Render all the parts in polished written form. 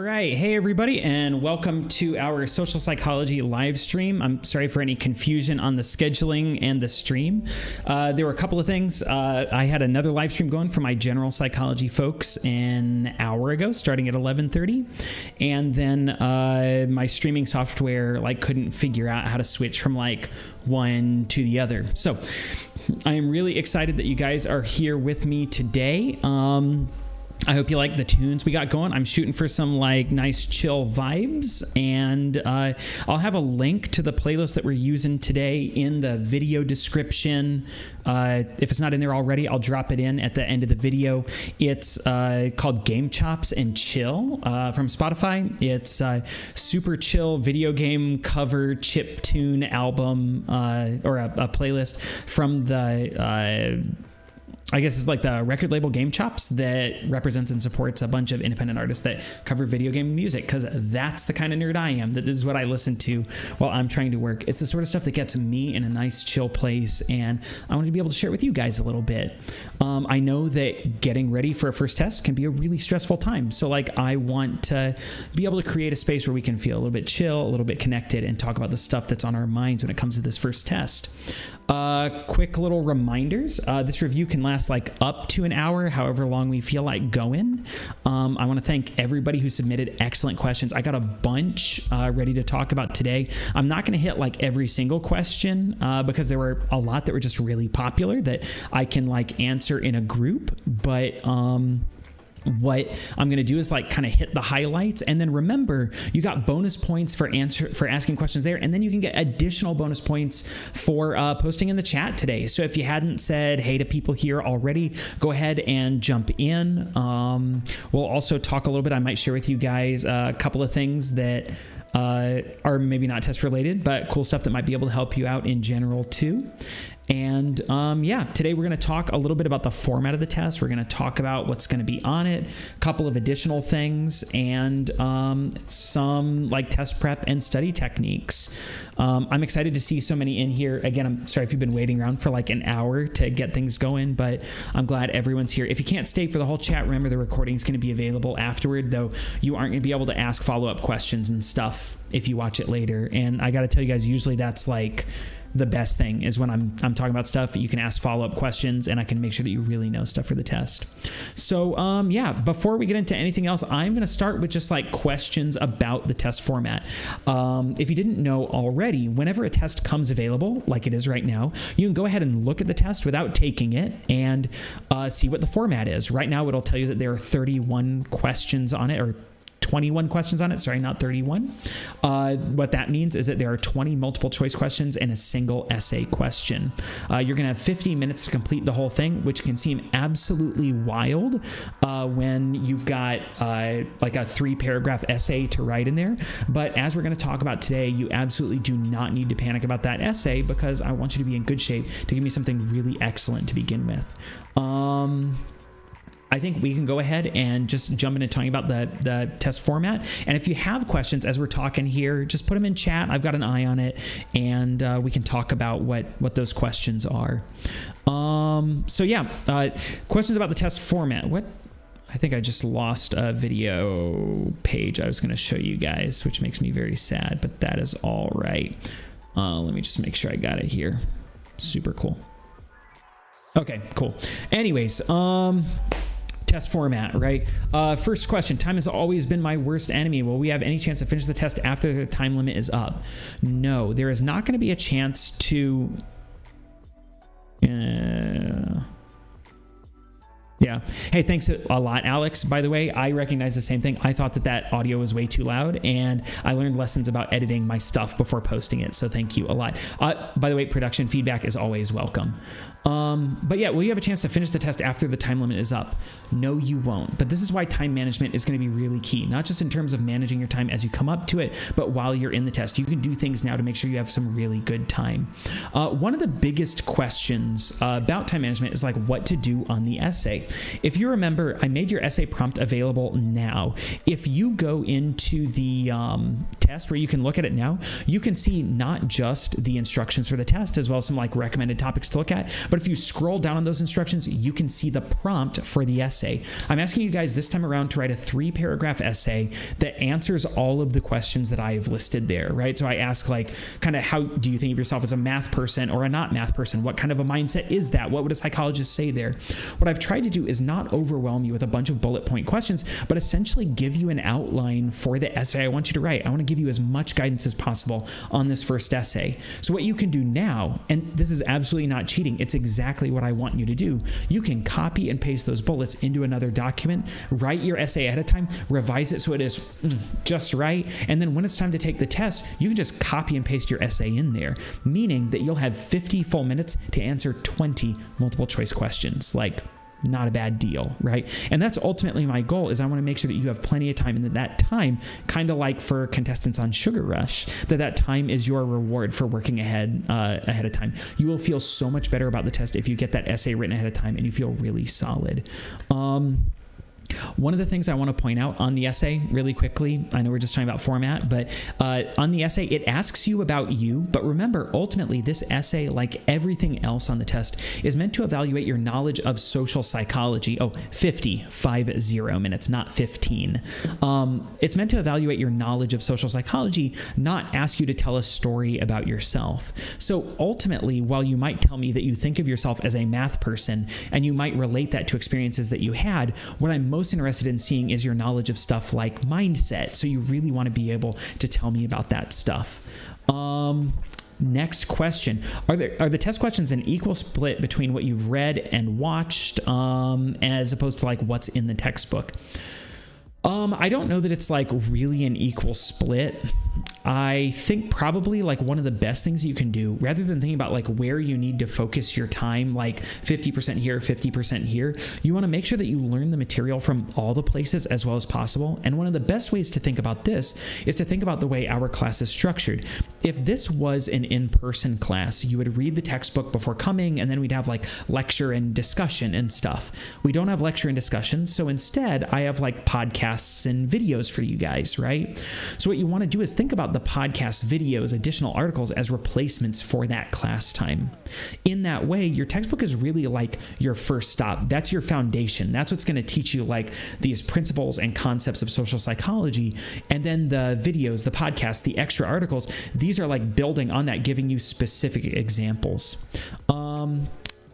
right. Hey, everybody, and welcome to our social psychology live stream. I'm sorry for any confusion on the scheduling and the stream. There were a couple of things. I had another live stream going for my general psychology folks an hour ago, starting at 11:30. And then my streaming software couldn't figure out how to switch from one to the other. So I am really excited that you guys are here with me today. I hope you like the tunes we got going. I'm shooting for some nice chill vibes, and I'll have a link to the playlist that we're using today in the video description. If it's not in there already, I'll drop it in at the end of the video. It's called Game Chops and Chill from Spotify. It's a super chill video game cover chip tune album or a playlist from the I guess it's the record label Game Chops that represents and supports a bunch of independent artists that cover video game music, because that's the kind of nerd I am. That this is what I listen to while I'm trying to work. It's the sort of stuff that gets me in a nice chill place, and I wanted to be able to share it with you guys a little bit. I know that getting ready for a first test can be a really stressful time, so I want to be able to create a space where we can feel a little bit chill, a little bit connected, and talk about the stuff that's on our minds when it comes to this first test. Quick little reminders. This review can last up to an hour, however long we feel like going. I want to thank everybody who submitted excellent questions. I got a bunch ready to talk about today. I'm not going to hit every single question because there were a lot that were just really popular that I can answer in a group, but what I'm going to do is kind of hit the highlights, and then remember, you got bonus points for asking questions there, and then you can get additional bonus points for posting in the chat today. So if you hadn't said hey to people here already, go ahead and jump in. We'll also talk a little bit. I might share with you guys a couple of things that are maybe not test related, but cool stuff that might be able to help you out in general too. And today we're going to talk a little bit about the format of the test. We're going to talk about what's going to be on it, a couple of additional things, and some test prep and study techniques. I'm excited to see so many in here. Again, I'm sorry if you've been waiting around for an hour to get things going, but I'm glad everyone's here. If you can't stay for the whole chat, remember the recording is going to be available afterward, though you aren't going to be able to ask follow-up questions and stuff if you watch it later. And I got to tell you guys, usually that's the best thing is when I'm talking about stuff, you can ask follow-up questions and I can make sure that you really know stuff for the test. So before we get into anything else, I'm going to start with just questions about the test format. If you didn't know already, whenever a test comes available, like it is right now, you can go ahead and look at the test without taking it and see what the format is. Right now, it'll tell you that there are 31 questions on it, or 21 questions on it. Sorry, not 31. What that means is that there are 20 multiple choice questions and a single essay question. You're going to have 15 minutes to complete the whole thing, which can seem absolutely wild when you've got a 3-paragraph essay to write in there. But as we're going to talk about today, you absolutely do not need to panic about that essay, because I want you to be in good shape to give me something really excellent to begin with. I think we can go ahead and just jump into talking about the test format. And if you have questions as we're talking here, just put them in chat. I've got an eye on it, and we can talk about what those questions are. Questions about the test format. I think I just lost a video page I was going to show you guys, which makes me very sad, but that is all right. Let me just make sure I got it here. Super cool. Okay, cool. Anyways, test format, right? First question, time has always been my worst enemy. Will we have any chance to finish the test after the time limit is up? No, there is not going to be a chance to... Yeah. Hey, thanks a lot, Alex. By the way, I recognize the same thing. I thought that audio was way too loud, and I learned lessons about editing my stuff before posting it. So thank you a lot. By the way, production feedback is always welcome. But yeah, will you have a chance to finish the test after the time limit is up? No, you won't. But this is why time management is going to be really key, not just in terms of managing your time as you come up to it, but while you're in the test. You can do things now to make sure you have some really good time. One of the biggest questions about time management is what to do on the essay. If you remember, I made your essay prompt available now. If you go into the test where you can look at it now, you can see not just the instructions for the test as well as some like recommended topics to look at, but if you scroll down on those instructions, you can see the prompt for the essay. I'm asking you guys this time around to write a 3-paragraph essay that answers all of the questions that I have listed there, right? So I ask like, kind of, how do you think of yourself as a math person or a not math person? What kind of a mindset is that? What would a psychologist say there? What I've tried to do is not overwhelm you with a bunch of bullet point questions, but essentially give you an outline for the essay I want you to write. I want to give you as much guidance as possible on this first essay. So what you can do now, and this is absolutely not cheating, it's exactly what I want you to do. You can copy and paste those bullets into another document, write your essay ahead of time, revise it so it is just right, and then when it's time to take the test, you can just copy and paste your essay in there, meaning that you'll have 50 full minutes to answer 20 multiple choice questions. Like, not a bad deal, right? And that's ultimately my goal, is I want to make sure that you have plenty of time, and that time, kind of like for contestants on Sugar Rush, that time is your reward for working ahead of time. You will feel so much better about the test if you get that essay written ahead of time and you feel really solid. One of the things I want to point out on the essay really quickly, I know we're just talking about format, but on the essay, it asks you about you. But remember, ultimately, this essay, like everything else on the test, is meant to evaluate your knowledge of social psychology. 50 minutes, not 15. It's meant to evaluate your knowledge of social psychology, not ask you to tell a story about yourself. So ultimately, while you might tell me that you think of yourself as a math person and you might relate that to experiences that you had, what I'm most interested in seeing is your knowledge of stuff like mindset. So you really want to be able to tell me about that stuff. Next question. Are the test questions an equal split between what you've read and watched, as opposed to like what's in the textbook? I don't know that it's like really an equal split. I think probably like one of the best things you can do, rather than thinking about like where you need to focus your time, like 50% here, 50% here, you want to make sure that you learn the material from all the places as well as possible. And one of the best ways to think about this is to think about the way our class is structured. If this was an in-person class, you would read the textbook before coming, and then we'd have like lecture and discussion and stuff. We don't have lecture and discussion, so instead I have like podcasts and videos for you guys, right? So what you want to do is think about the podcast, videos, additional articles as replacements for that class time. In that way, your textbook is really like your first stop. That's your foundation. That's what's going to teach you like these principles and concepts of social psychology. And then the videos, the podcasts, the extra articles, these are like building on that, giving you specific examples.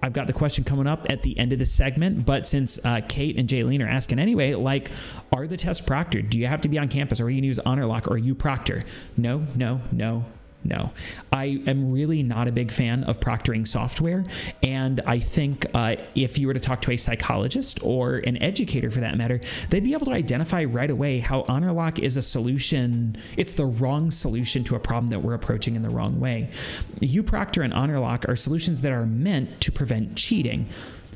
I've got the question coming up at the end of this segment, but since Kate and Jaylene are asking anyway, like, are the tests proctored? Do you have to be on campus, or are you going to use HonorLock, or are you proctor? No. I am really not a big fan of proctoring software, and I think if you were to talk to a psychologist or an educator for that matter, they'd be able to identify right away how HonorLock is a solution. It's the wrong solution to a problem that we're approaching in the wrong way. UProctor and HonorLock are solutions that are meant to prevent cheating,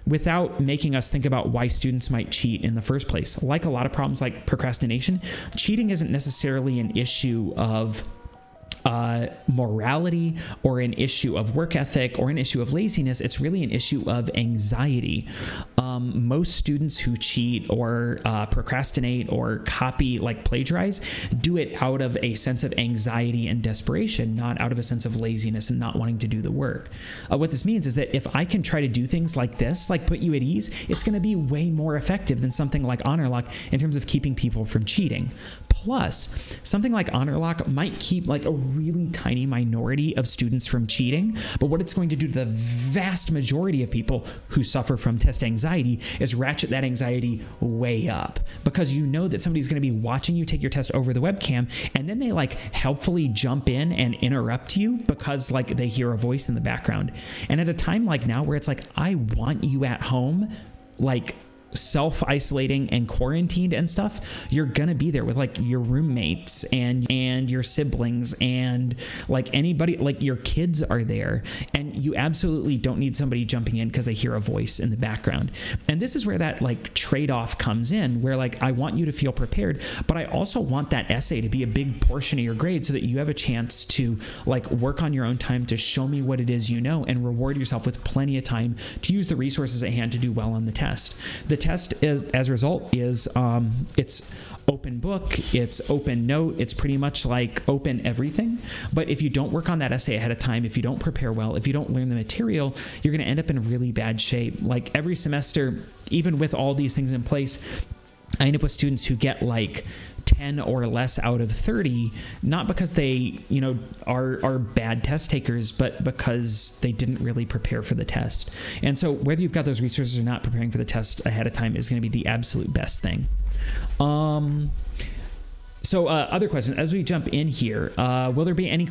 without making us think about why students might cheat in the first place. Like a lot of problems like procrastination, cheating isn't necessarily an issue of morality or an issue of work ethic or an issue of laziness. It's really an issue of anxiety. Most students who cheat or procrastinate or copy, like plagiarize, do it out of a sense of anxiety and desperation, not out of a sense of laziness and not wanting to do the work. What this means is that if I can try to do things like this, like put you at ease, it's going to be way more effective than something like HonorLock in terms of keeping people from cheating. Plus, something like HonorLock might keep like a really tiny minority of students from cheating, but what it's going to do to the vast majority of people who suffer from test anxiety is ratchet that anxiety way up, because you know that somebody's going to be watching you take your test over the webcam, and then they like helpfully jump in and interrupt you because like they hear a voice in the background. And at a time like now where it's like, I want you at home, like self-isolating and quarantined and stuff, you're gonna be there with like your roommates and your siblings and like anybody, like your kids are there, and you absolutely don't need somebody jumping in because they hear a voice in the background. And this is where that like trade-off comes in, where like I want you to feel prepared, but I also want that essay to be a big portion of your grade so that you have a chance to like work on your own time to show me what it is you know and reward yourself with plenty of time to use the resources at hand to do well on the test. The test is, as a result, is it's open book, it's open note, it's pretty much like open everything. But if you don't work on that essay ahead of time, if you don't prepare well, if you don't learn the material, you're going to end up in really bad shape. Like every semester, even with all these things in place, I end up with students who get like 10 or less out of 30, not because they, are bad test takers, but because they didn't really prepare for the test. And so whether you've got those resources or not, preparing for the test ahead of time is going to be the absolute best thing. So other questions, as we jump in here, will there be any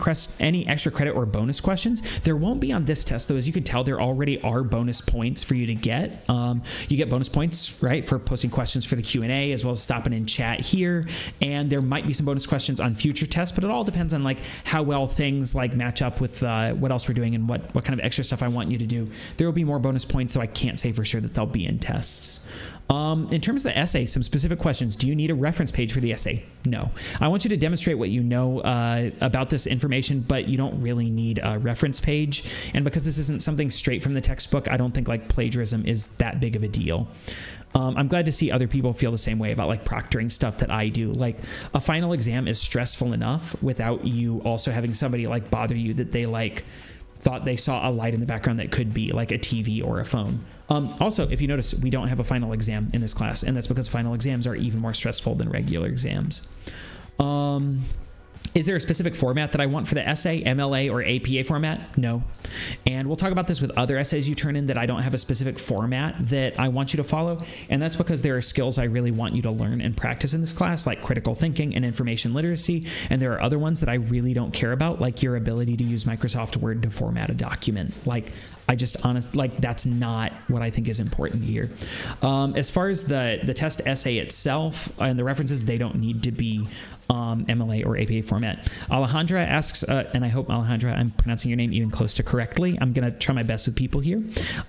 extra credit or bonus questions? There won't be on this test, though. As you can tell, there already are bonus points for you to get. You get bonus points, right, for posting questions for the Q&A, as well as stopping in chat here. And there might be some bonus questions on future tests, but it all depends on like how well things like match up with what else we're doing and what kind of extra stuff I want you to do. There will be more bonus points, so I can't say for sure that they'll be in tests. In terms of the essay, some specific questions. Do you need a reference page for the essay? No. I want you to demonstrate what you know about this information, but you don't really need a reference page. And because this isn't something straight from the textbook, I don't think like plagiarism is that big of a deal. I'm glad to see other people feel the same way about like proctoring stuff that I do. Like a final exam is stressful enough without you also having somebody like bother you that they like thought they saw a light in the background that could be like a TV or a phone. Also, if you notice, we don't have a final exam in this class, and that's because final exams are even more stressful than regular exams. Is there a specific format that I want for the essay, MLA or APA format? No. And we'll talk about this with other essays you turn in that I don't have a specific format that I want you to follow. And that's because there are skills I really want you to learn and practice in this class, like critical thinking and information literacy. And there are other ones that I really don't care about, like your ability to use Microsoft Word to format a document. Like, that's not what I think is important here. As far as the test essay itself and the references, they don't need to be MLA or APA format. Alejandra asks, and I hope, Alejandra, I'm pronouncing your name even close to correctly. I'm going to try my best with people here.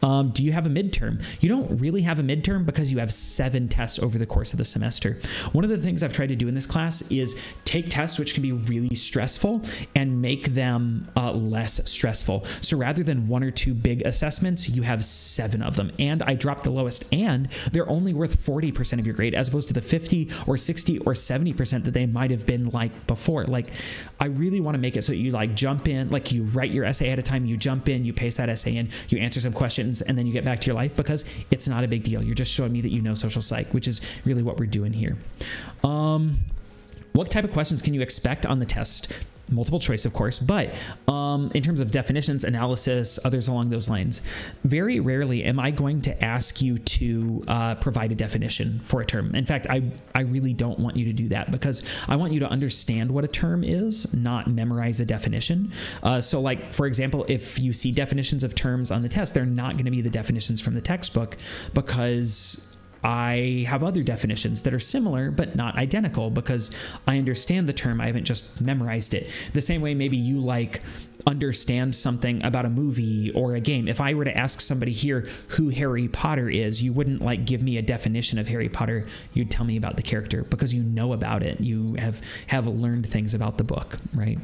Do you have a midterm? You don't really have a midterm because you have 7 tests over the course of the semester. One of the things I've tried to do in this class is take tests which can be really stressful and make them less stressful. So rather than 1 or 2 big assessments, you have 7 of them. And I dropped the lowest, and they're only worth 40% of your grade as opposed to the 50 or 60 or 70% that they might have been like before. Like, I really want to make it so you like jump in, like you write your essay at a time, you jump in, you paste that essay in, you answer some questions, and then you get back to your life because it's not a big deal. You're just showing me that you know social psych, which is really what we're doing here. What type of questions can you expect on the test? Multiple choice, of course, but in terms of definitions, analysis, others along those lines, very rarely am I going to ask you to provide a definition for a term. In fact, I really don't want you to do that because I want you to understand what a term is, not memorize a definition. So like, for example, if you see definitions of terms on the test, they're not going to be the definitions from the textbook because I have other definitions that are similar but not identical because I understand the term. I haven't just memorized it. The same way maybe you like understand something about a movie or a game. If I were to ask somebody here who Harry Potter is, you wouldn't like give me a definition of Harry Potter. You'd tell me about the character because you know about it. You have learned things about the book, right?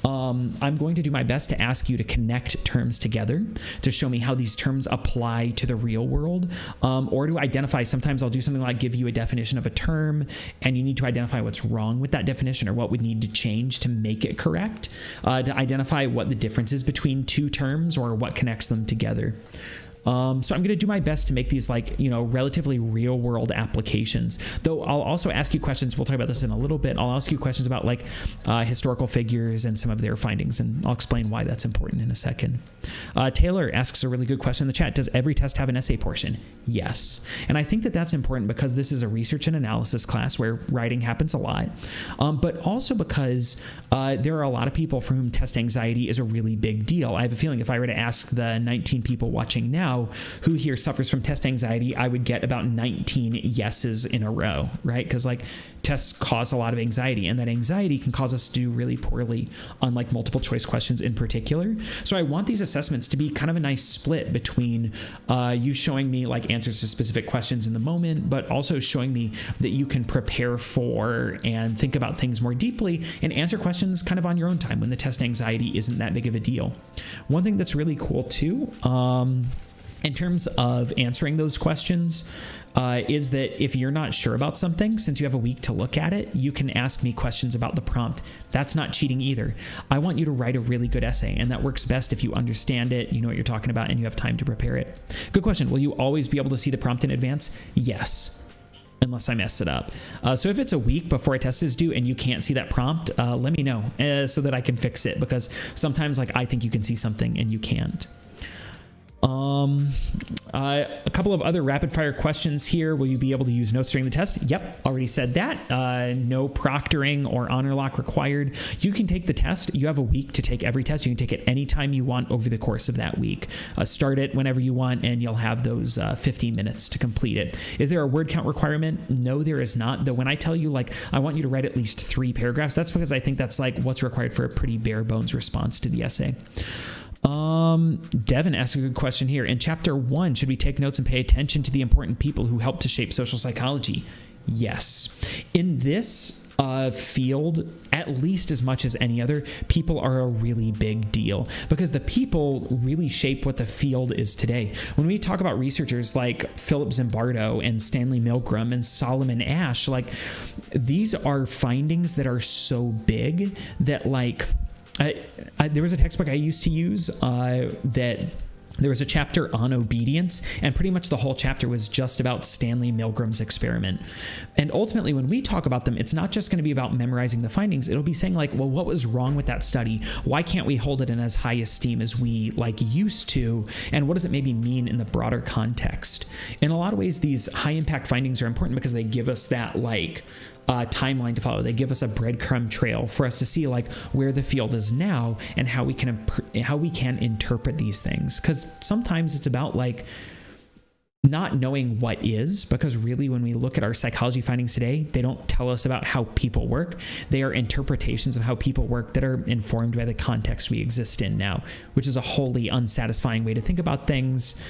I'm going to do my best to ask you to connect terms together to show me how these terms apply to the real world, or to identify. Sometimes I'll do something like give you a definition of a term and you need to identify what's wrong with that definition or what would need to change to make it correct, to identify what the difference is between 2 terms or what connects them together. So I'm going to do my best to make these like, relatively real world applications, though I'll also ask you questions. We'll talk about this in a little bit. I'll ask you questions about like historical figures and some of their findings, and I'll explain why that's important in a second. Taylor asks a really good question in the chat. Does every test have an essay portion? Yes. And I think that that's important because this is a research and analysis class where writing happens a lot, but also because there are a lot of people for whom test anxiety is a really big deal. I have a feeling if I were to ask the 19 people watching now who here suffers from test anxiety, I would get about 19 yeses in a row, right? Because like tests cause a lot of anxiety, and that anxiety can cause us to do really poorly on like multiple choice questions in particular. So I want these assessments to be kind of a nice split between you showing me like answers to specific questions in the moment, but also showing me that you can prepare for and think about things more deeply and answer questions kind of on your own time when the test anxiety isn't that big of a deal. One thing that's really cool too, in terms of answering those questions, is that if you're not sure about something, since you have a week to look at it, you can ask me questions about the prompt. That's not cheating either. I want you to write a really good essay, and that works best if you understand it, you know what you're talking about, and you have time to prepare it. Good question. Will you always be able to see the prompt in advance? Yes, unless I mess it up. So if it's a week before a test is due and you can't see that prompt, let me know so that I can fix it, because sometimes I think you can see something and you can't. A couple of other rapid fire questions here. Will you be able to use notes during the test? Yep, already said that. No proctoring or honor lock required. You can take the test. You have a week to take every test. You can take it anytime you want over the course of that week. Start it whenever you want, and you'll have those 15 minutes to complete it. Is there a word count requirement? No, there is not. Though when I tell you, I want you to write at least 3 paragraphs, that's because I think that's what's required for a pretty bare bones response to the essay. Devin asked a good question here. In chapter 1, should we take notes and pay attention to the important people who help to shape social psychology? Yes. In this field, at least as much as any other, people are a really big deal, because the people really shape what the field is today. When we talk about researchers like Philip Zimbardo and Stanley Milgram and Solomon Asch, these are findings that are so big that there was a textbook I used to use that there was a chapter on obedience, and pretty much the whole chapter was just about Stanley Milgram's experiment. And ultimately, when we talk about them, it's not just going to be about memorizing the findings. It'll be saying well, what was wrong with that study? Why can't we hold it in as high esteem as we used to? And what does it maybe mean in the broader context? In a lot of ways, these high impact findings are important because they give us that timeline to follow. They give us a breadcrumb trail for us to see where the field is now and how we can interpret these things. Because sometimes it's about not knowing what is, because really when we look at our psychology findings today, they don't tell us about how people work. They are interpretations of how people work that are informed by the context we exist in now, which is a wholly unsatisfying way to think about things,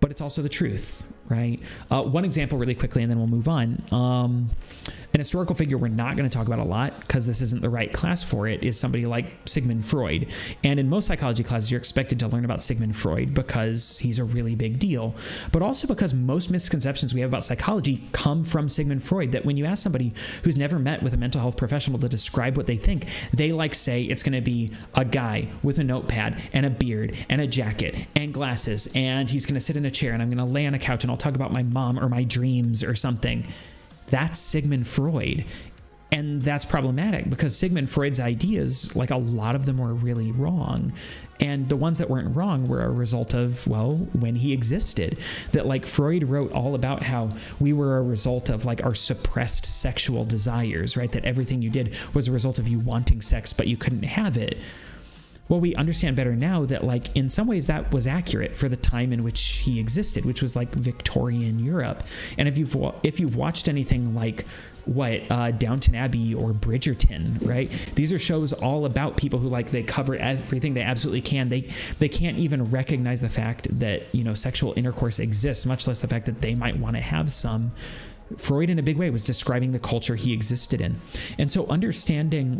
but it's also the truth, right? One example really quickly, and then we'll move on. An historical figure we're not going to talk about a lot because this isn't the right class for it is somebody like Sigmund Freud. And in most psychology classes, you're expected to learn about Sigmund Freud because he's a really big deal, but also because most misconceptions we have about psychology come from Sigmund Freud, that when you ask somebody who's never met with a mental health professional to describe what they think, they say it's going to be a guy with a notepad and a beard and a jacket and glasses, and he's going to sit in a chair, and I'm going to lay on a couch and I'll talk about my mom or my dreams or something. That's Sigmund Freud. And that's problematic because Sigmund Freud's ideas, a lot of them were really wrong. And the ones that weren't wrong were a result of, when he existed. That Freud wrote all about how we were a result of our suppressed sexual desires, right? That everything you did was a result of you wanting sex, but you couldn't have it. Well, we understand better now that in some ways that was accurate for the time in which he existed, which was Victorian Europe. And if you've watched anything Downton Abbey or Bridgerton, right? These are shows all about people who they cover everything they absolutely can. They can't even recognize the fact that, sexual intercourse exists, much less the fact that they might want to have some. Freud in a big way was describing the culture he existed in. And so understanding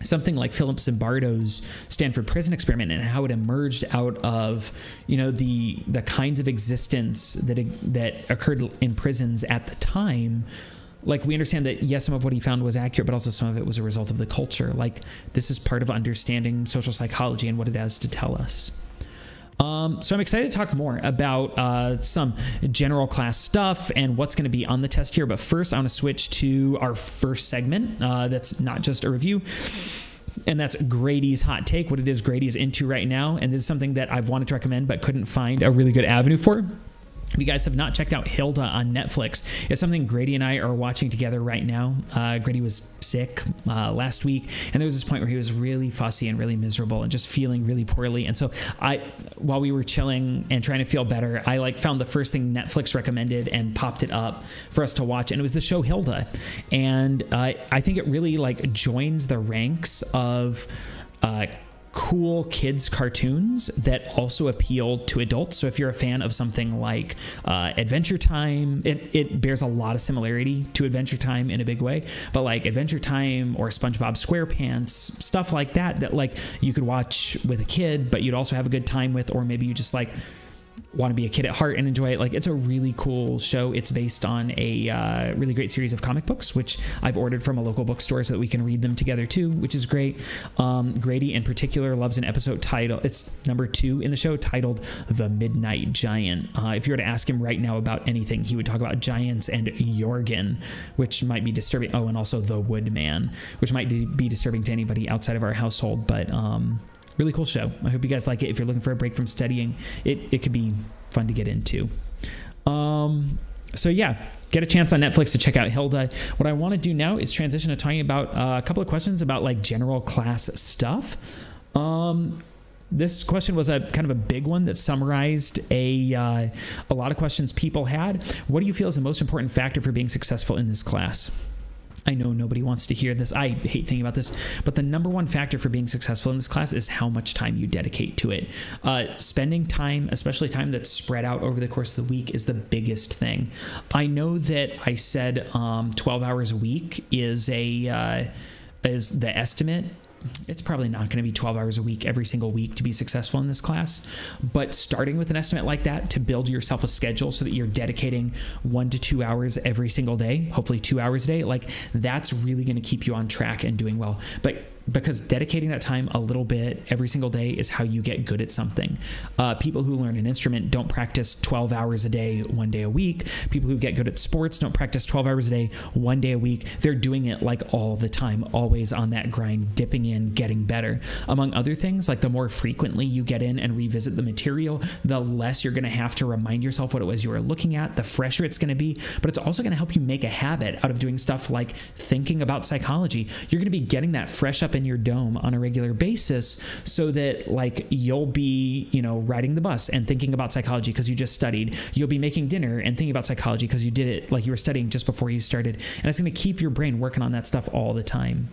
something like Philip Zimbardo's Stanford prison experiment and how it emerged out of, the kinds of existence that occurred in prisons at the time. We understand that, yes, some of what he found was accurate, but also some of it was a result of the culture. This is part of understanding social psychology and what it has to tell us. So I'm excited to talk more about some general class stuff and what's going to be on the test here. But first, I want to switch to our first segment that's not just a review, and that's Grady's Hot Take, what it is Grady is into right now. And this is something that I've wanted to recommend but couldn't find a really good avenue for. If you guys have not checked out Hilda on Netflix, it's something Grady and I are watching together right now. Grady was sick last week, and there was this point where he was really fussy and really miserable and just feeling really poorly. And so while we were chilling and trying to feel better, I found the first thing Netflix recommended and popped it up for us to watch, and it was the show Hilda. And I think it really joins the ranks of cool kids cartoons that also appeal to adults. So if you're a fan of something like Adventure Time, it bears a lot of similarity to Adventure Time in a big way, but Adventure Time or SpongeBob SquarePants, stuff like that you could watch with a kid, but you'd also have a good time with, or maybe you just want to be a kid at heart and enjoy it, like, it's a really cool show. It's based on a really great series of comic books, which I've ordered from a local bookstore so that we can read them together too, which is great. Grady in particular loves an episode titled, it's number 2 in the show, titled The Midnight Giant. If you were to ask him right now about anything, he would talk about giants and Jorgen, which might be disturbing. Oh, and also The Woodman, which might be disturbing to anybody outside of our household, but really cool show. I hope you guys like it. If you're looking for a break from studying, it could be fun to get into. So yeah, get a chance on Netflix to check out Hilda. What I want to do now is transition to talking about a couple of questions about like general class stuff. This question was a kind of a big one that summarized a lot of questions people had. What do you feel is the most important factor for being successful in this class? I know nobody wants to hear this. I hate thinking about this, but the number one factor for being successful in this class is how much time you dedicate to it. Spending time, especially time that's spread out over the course of the week, is the biggest thing. I know that I said 12 hours a week is the estimate. It's probably not going to be 12 hours a week every single week to be successful in this class, but starting with an estimate like that to build yourself a schedule so that you're dedicating 1 to 2 hours every single day, hopefully 2 hours a day, like, that's really going to keep you on track and doing well. But because dedicating that time a little bit every single day is how you get good at something. People who learn an instrument don't practice 12 hours a day, 1 day a week. People who get good at sports don't practice 12 hours a day, 1 day a week. They're doing it like all the time, always on that grind, dipping in, getting better. Among other things, like the more frequently you get in and revisit the material, the less you're going to have to remind yourself what it was you were looking at, the fresher it's going to be, but it's also going to help you make a habit out of doing stuff like thinking about psychology. You're going to be getting that fresh up in your dome on a regular basis so that, like, you'll be, riding the bus and thinking about psychology because you just studied. You'll be making dinner and thinking about psychology because you did it like you were studying just before you started. And it's going to keep your brain working on that stuff all the time.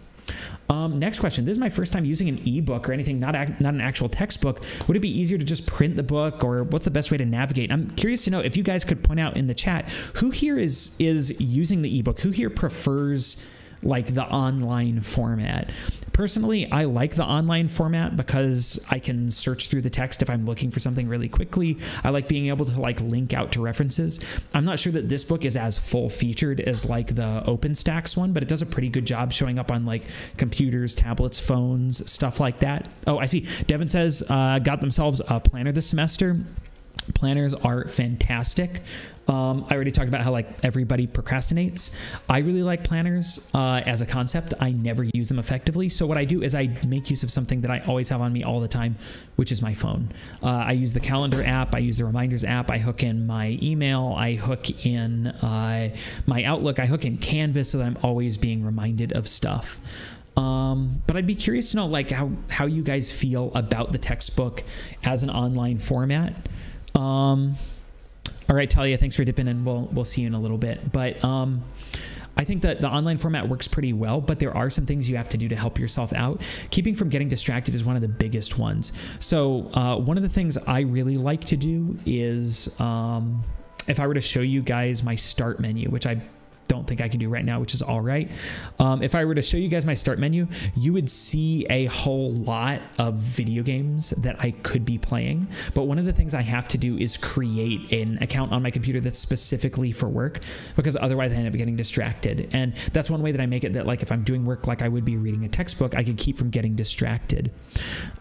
Next question. This is my first time using an ebook or anything, not an actual textbook. Would it be easier to just print the book, or what's the best way to navigate? I'm curious to know if you guys could point out in the chat who here is using the ebook, who here prefers like the online format. Personally, I like the online format because I can search through the text if I'm looking for something really quickly. I like being able to like link out to references. I'm not sure that this book is as full featured as like the OpenStax one, but it does a pretty good job showing up on like computers, tablets, phones, stuff like that. Oh, I see. Devin says got themselves a planner this semester. Planners are fantastic. I already talked about how like everybody procrastinates. I really like planners as a concept. I never use them effectively. So what I do is I make use of something that I always have on me all the time, which is my phone. I use the calendar app. I use the reminders app. I hook in my email. I hook in my Outlook. I hook in Canvas so that I'm always being reminded of stuff. But I'd be curious to know like how you guys feel about the textbook as an online format. All right, Talia, thanks for dipping in. We'll see you in a little bit. But I think that the online format works pretty well, but there are some things you have to do to help yourself out. Keeping from getting distracted is one of the biggest ones. So one of the things I really like to do is if I were to show you guys my start menu, which I don't think I can do right now, which is all right. If I were to show you guys my start menu, you would see a whole lot of video games that I could be playing. But one of the things I have to do is create an account on my computer that's specifically for work, because otherwise I end up getting distracted. And that's one way that I make it that like if I'm doing work like I would be reading a textbook, I could keep from getting distracted.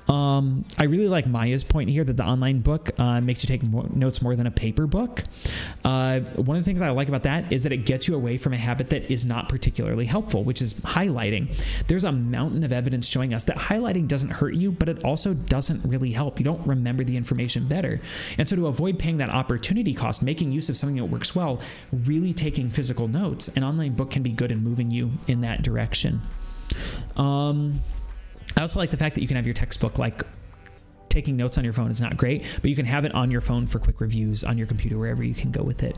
I really like Maya's point here that the online book makes you take notes more than a paper book. One of the things I like about that is that it gets you away from a habit that is not particularly helpful, which is highlighting. There's a mountain of evidence showing us that highlighting doesn't hurt you, but it also doesn't really help. You don't remember the information better. And so to avoid paying that opportunity cost, making use of something that works well, really taking physical notes, an online book can be good in moving you in that direction. I also like the fact that you can have your textbook, like taking notes on your phone is not great, but you can have it on your phone for quick reviews on your computer, wherever you can go with it.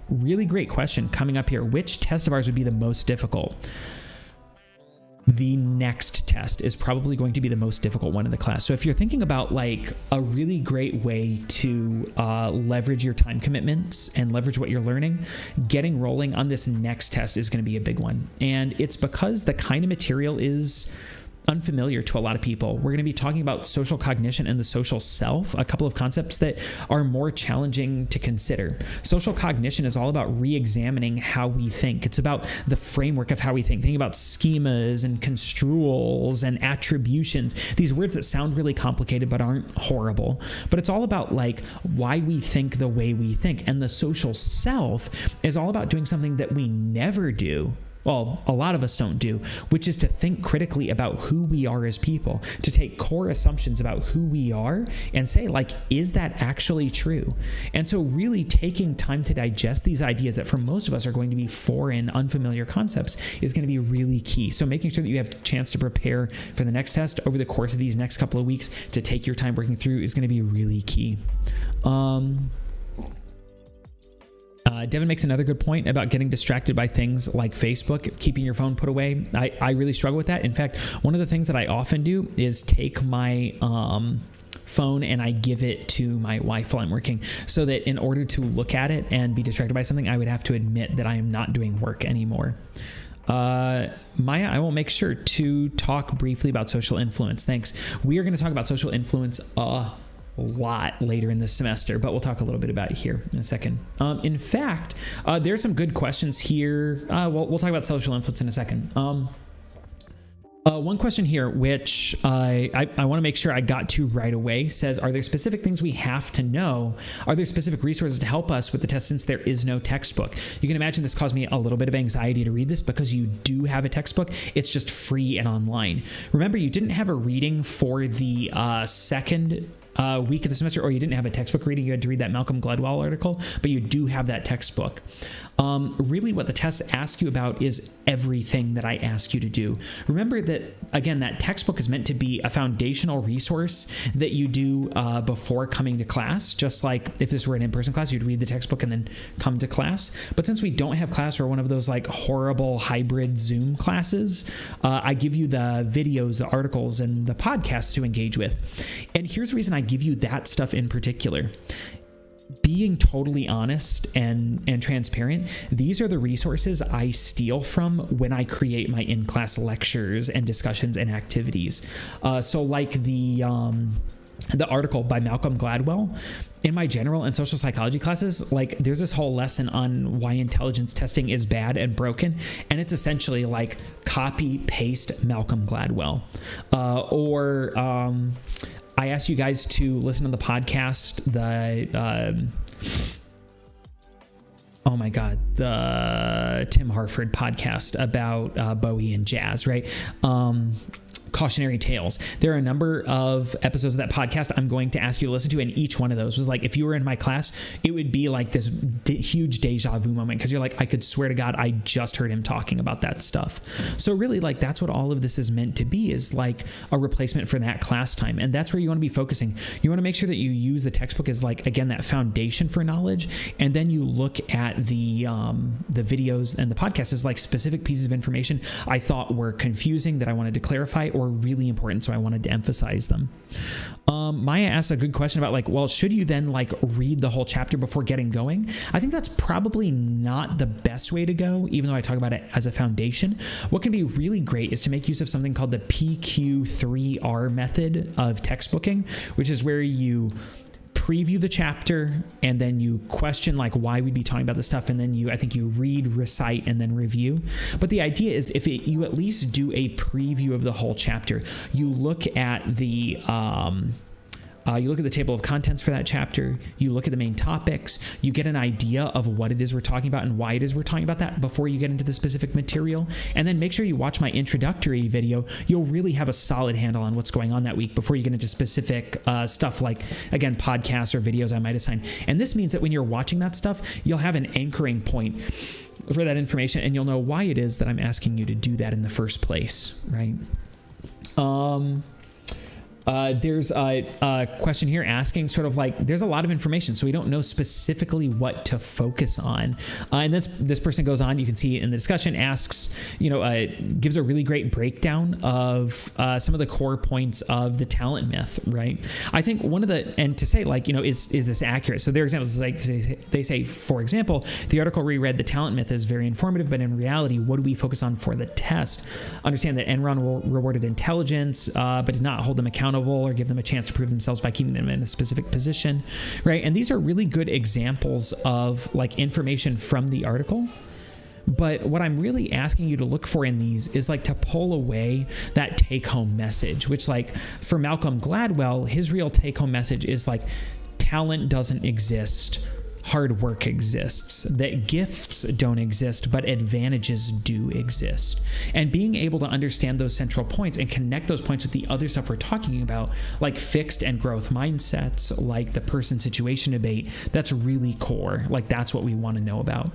Really great question coming up here. Which test of ours would be the most difficult? The next test is probably going to be the most difficult one in the class. So if you're thinking about like a really great way to leverage your time commitments and leverage what you're learning, getting rolling on this next test is going to be a big one. And it's because the kind of material is unfamiliar to a lot of people. We're going to be talking about social cognition and the social self, a couple of concepts that are more challenging to consider. Social cognition is all about re-examining how we think. It's about the framework of how we think. Thinking about schemas and construals and attributions, these words that sound really complicated but aren't horrible. But it's all about like why we think the way we think. And the social self is all about doing something that we never do. Well, a lot of us don't do, which is to think critically about who we are as people, to take core assumptions about who we are and say, like, is that actually true? And so really taking time to digest these ideas that for most of us are going to be foreign, unfamiliar concepts is going to be really key. So making sure that you have a chance to prepare for the next test over the course of these next couple of weeks, to take your time working through, is going to be really key. Devin makes another good point about getting distracted by things like Facebook, keeping your phone put away. I really struggle with that. In fact, one of the things that I often do is take my phone and I give it to my wife while I'm working, so that in order to look at it and be distracted by something, I would have to admit that I am not doing work anymore. Maya, I will make sure to talk briefly about social influence. Thanks. We are going to talk about social influence a lot later in this semester, but we'll talk a little bit about it here in a second. In fact, there's some good questions here. We'll talk about social influence in a second. One question here, which I want to make sure I got to right away, says, are there specific things we have to know? Are there specific resources to help us with the test since there is no textbook? You can imagine this caused me a little bit of anxiety to read this because you do have a textbook. It's just free and online. Remember, you didn't have a reading for the second week of the semester, or you didn't have a textbook reading. You had to read that Malcolm Gladwell article, but you do have that textbook. Really what the test asks you about is everything that I ask you to do. Remember that, again, that textbook is meant to be a foundational resource that you do before coming to class. Just like if this were an in-person class, you'd read the textbook and then come to class. But since we don't have class, or one of those like horrible hybrid Zoom classes, I give you the videos, the articles, and the podcasts to engage with. And here's the reason I give you that stuff in particular. Being totally honest and transparent, these are the resources I steal from when I create my in-class lectures and discussions and activities. So like the article by Malcolm Gladwell, in my general and social psychology classes, like there's this whole lesson on why intelligence testing is bad and broken. And it's essentially like copy paste Malcolm Gladwell. I asked you guys to listen to the podcast, the Tim Harford podcast about Bowie and jazz, right? Cautionary Tales. There are a number of episodes of that podcast I'm going to ask you to listen to, and each one of those was like, if you were in my class, it would be like this huge deja vu moment, because you're like, I could swear to God, I just heard him talking about that stuff. So really, like, that's what all of this is meant to be, is like a replacement for that class time. And that's where you want to be focusing. You want to make sure that you use the textbook as, like, again, that foundation for knowledge. And then you look at the videos and the podcast as like specific pieces of information I thought were confusing that I wanted to clarify, or really important, so I wanted to emphasize them. Maya asked a good question about, like, well, should you then like read the whole chapter before getting going? I think that's probably not the best way to go, even though I talk about it as a foundation. What can be really great is to make use of something called the PQ3R method of textbooking, which is where you preview the chapter and then you question like why we'd be talking about this stuff, and then you read, recite, and then review. But the idea is you at least do a preview of the whole chapter. You look at the table of contents for that chapter. You look at the main topics. You get an idea of what it is we're talking about and why it is we're talking about that before you get into the specific material. And then make sure you watch my introductory video. You'll really have a solid handle on what's going on that week before you get into specific stuff like, again, podcasts or videos I might assign. And this means that when you're watching that stuff, you'll have an anchoring point for that information, and you'll know why it is that I'm asking you to do that in the first place, right? There's a question here asking sort of like, there's a lot of information, so we don't know specifically what to focus on. And this person goes on, you can see in the discussion, asks, gives a really great breakdown of some of the core points of the talent myth, right? I think and to say like, is this accurate? So their examples is like, they say, for example, the article reread, the talent myth is very informative, but in reality, what do we focus on for the test? Understand that Enron rewarded intelligence, but did not hold them accountable or give them a chance to prove themselves by keeping them in a specific position, right? And these are really good examples of like information from the article. But what I'm really asking you to look for in these is like to pull away that take-home message, which like for Malcolm Gladwell, his real take-home message is like talent doesn't exist. Hard work exists, that gifts don't exist, but advantages do exist. And being able to understand those central points and connect those points with the other stuff we're talking about, like fixed and growth mindsets, like the person situation debate, that's really core. Like that's what we want to know about.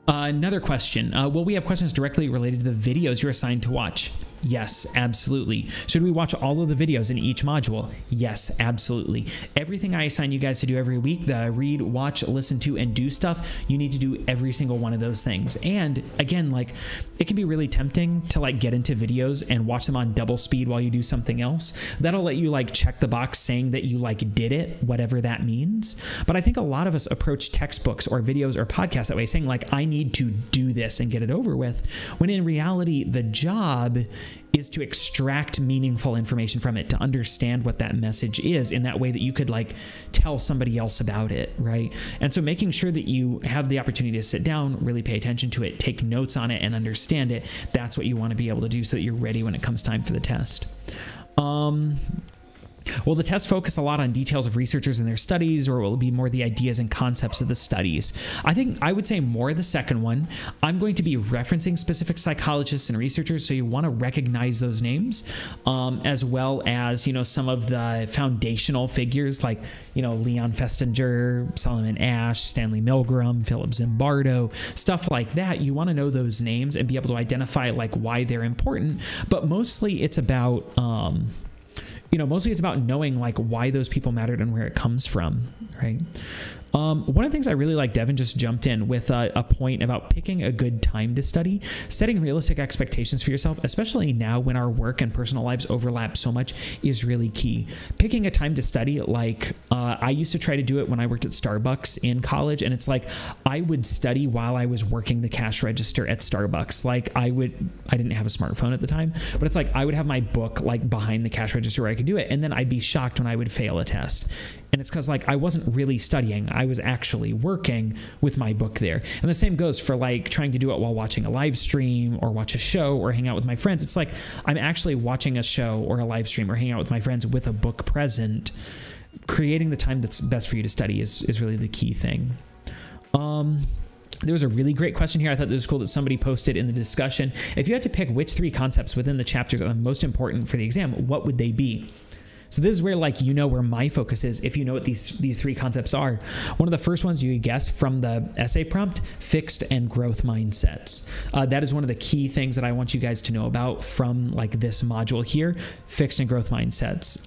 Another question. Will we have questions directly related to the videos you're assigned to watch? Yes, absolutely. Should we watch all of the videos in each module? Yes, absolutely. Everything I assign you guys to do every week, the read, watch, listen to, and do stuff, you need to do every single one of those things. And again, like it can be really tempting to like get into videos and watch them on double speed while you do something else. That'll let you like check the box saying that you like did it, whatever that means. But I think a lot of us approach textbooks or videos or podcasts that way, saying like, I need to do this and get it over with, when in reality, the job is to extract meaningful information from it, to understand what that message is in that way that you could like tell somebody else about it, right? And so making sure that you have the opportunity to sit down, really pay attention to it, take notes on it, and understand it, that's what you want to be able to do so that you're ready when it comes time for the test. Will the test focus a lot on details of researchers and their studies, or will it be more the ideas and concepts of the studies? I would say more the second one. I'm going to be referencing specific psychologists and researchers, so you want to recognize those names, as well as, some of the foundational figures like, Leon Festinger, Solomon Asch, Stanley Milgram, Philip Zimbardo, stuff like that. You want to know those names and be able to identify like why they're important, but mostly it's about, mostly it's about knowing like why those people mattered and where it comes from, right? One of the things I really like, Devin just jumped in with a point about picking a good time to study, setting realistic expectations for yourself, especially now when our work and personal lives overlap so much, is really key. Picking a time to study, like I used to try to do it when I worked at Starbucks in college, and it's like I would study while I was working the cash register at Starbucks. Like I didn't have a smartphone at the time, but it's like I would have my book like behind the cash register where I could do it, and then I'd be shocked when I would fail a test. And it's because like I wasn't really studying. I was actually working with my book there. And the same goes for like trying to do it while watching a live stream or watch a show or hang out with my friends. It's like I'm actually watching a show or a live stream or hanging out with my friends with a book present. Creating the time that's best for you to study is really the key thing. There was a really great question here. I thought this was cool that somebody posted in the discussion. If you had to pick which 3 concepts within the chapters are the most important for the exam, what would they be? So this is where like where my focus is, if you know what these 3 concepts are. One of the first ones you could guess from the essay prompt, fixed and growth mindsets. That is one of the key things that I want you guys to know about from like this module here, fixed and growth mindsets.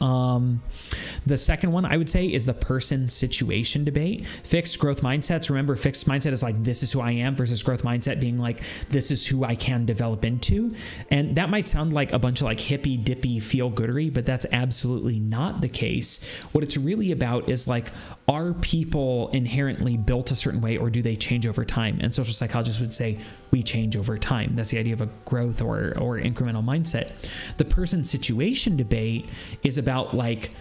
The second one I would say is the person situation debate. Fixed growth mindsets. Remember, fixed mindset is like this is who I am versus growth mindset being like this is who I can develop into. And that might sound like a bunch of like hippy dippy feel goodery, but that's absolutely not the case. What it's really about is like, are people inherently built a certain way or do they change over time? And social psychologists would say we change over time. That's the idea of a growth or incremental mindset. The person situation debate is about like,